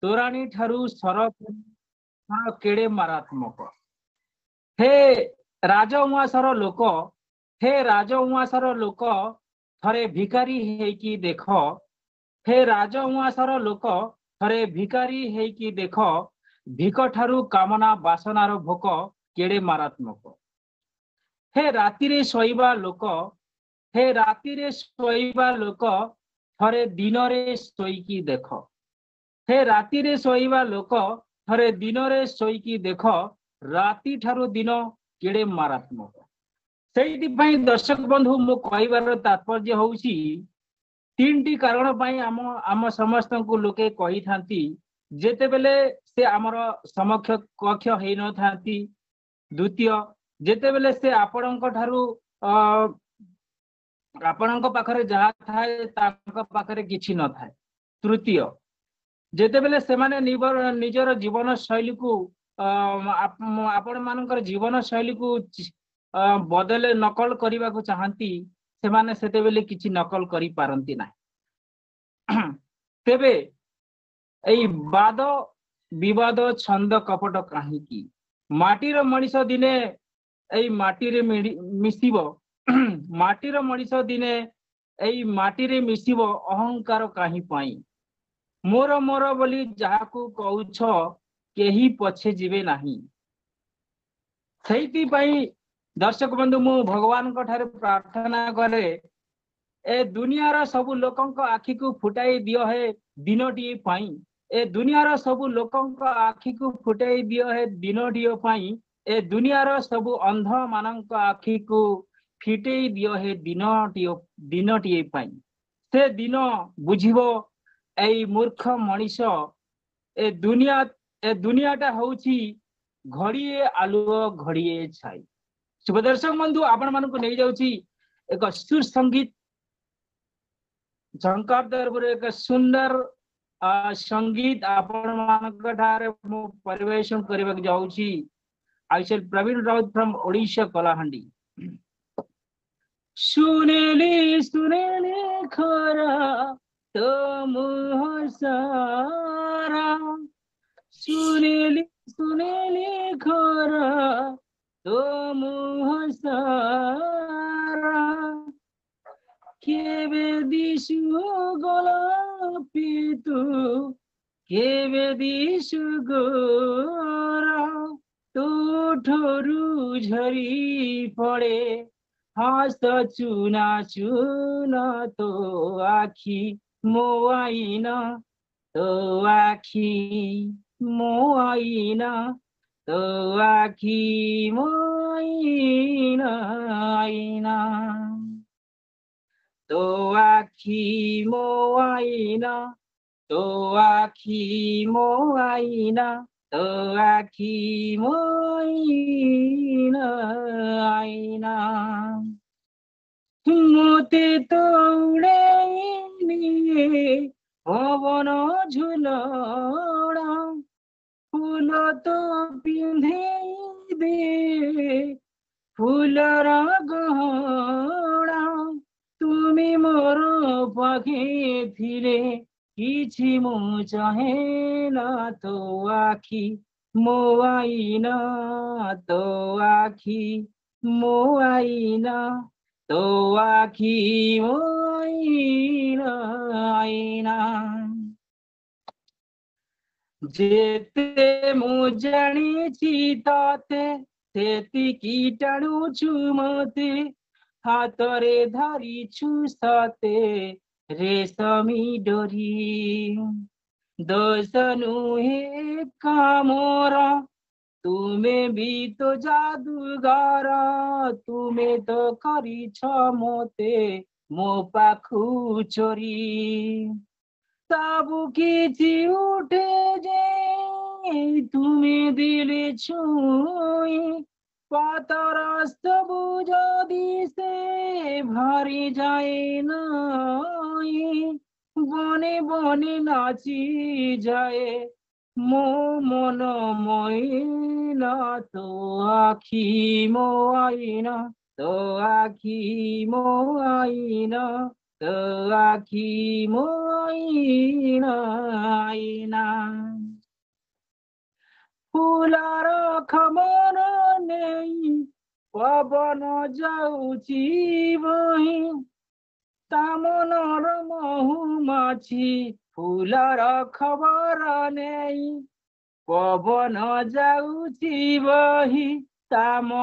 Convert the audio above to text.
तोराणी ठारू सर केड़े मारात्मक। हे राजउआसर लोक, हे राजउआसर लोक थरे भिकारी हेकी देख, हे राजउआसर लोक थरे भिकारी हेकी देख, भिक ठारू कामना बासनार भोक केड़े मारात्मक। हे रातिरे शोइबा लोक, हे रातिरे शोइबा लोक थरे दिनरे शोइकी देख, हे रातिरे शोइबा लोक थरे दिनरे शोइकी देख, राति ठारू दिन केड़े मारात्मक। से दर्शक बंधु मो कहबार तात्पर्य होउछि तीन कारण पाई आम समस्त को लोके कही थांती जेते बेले से आमर समक्ष कक्ष हेई न थांती। द्वितीय जेते बेले से आपणक ठारू आपणक पाखरे जहा थाए तांक पाखरे किछि न थाए। तृतीय जेते बेले से माने निजर जीवन शैली को आपण मानकर जीवन शैली को बदले नकल करने को चाहती से माने सेते बेले किछि नकल करि पारंती ना। तेबे एई वाद विवाद छंद कपट काहीकि माटीर मनीष दिने एई माटीरे मिसिबो माटीर मनीष दिने एई माटीरे मिसिबो अहंकार काहे पाई। मोर मोर बोली जाहाकू कहूछ केही पछे जीवे नाही। सेइति दर्शक बंधु मु भगवान को ठारे प्रार्थना करे ए दुनियार सबु लोकंक आखि को फुटाई दियो है दिनोटी पाई। ए दुनियार सबु लोकंक आखि को फुटाई दियो है दिनोटी पाई। ए दुनियार सबु अंध मानंक आखि को फिटेई दियो है दिनोटी पाई। से दिन बुझिबो एई मूर्ख मनीष ए दुनियाटा होउछि घड़िए आलुओ घड़िए छाई। शुभ दर्शक बंधु आपण मानक नहीं जाउछि एक सुर संगीत झंकार दरबार एक सुंदर संगीत आपण मानक ठारे मु परिवेशन करबा जाउछि। I shall Praveen Rout from Odisha Kalahandi. सुनेली सुनेली खरा तो मुह सारा, सुनेली सुनेली खरा तो मुह सारा, केबे दिसु गोलापी तू केबे दिसु गोरा, तो ठोरू झरी पड़े हास चुना चुना तो आखी मोआईना, तो आखी मोआईना, तो आखी मोआईना आईना, तो आखी मोआईना, तो आखी मोआईना, तो आखी मोआईना आईना। मोते तो उड़ेनी पवन झुलना, फूल तो पिंधे दे फूलर गहना, तुमी मोर पाखे थिले किछि मु चाहे ना, तो आखी मोआईना, तो आखी मोआईना, तो आखी मोआईना आईना। जेते मु जानिछि ताते सेति कीटाणु मते, हातरे धरिछु सते रेशमी डोरी। दोष नुहे कामोरा तुमे भी तो जादूगारा, तुमे तो करिछ मोते मो पाखु चोरी। सबु किछि उठे जे तुमे दिले छुई, पातर सबु जदि से भरी जाए नाई, बने बने नाची जाए मो मन मोइना, तो आखी मोआईना, तो आखी मोआईना, तो आखि मोइना फुलार खबर नेई पवन जाउची बही ता मनर महुमाछी फुलार खबर नेई पवन जाउची बही ता मन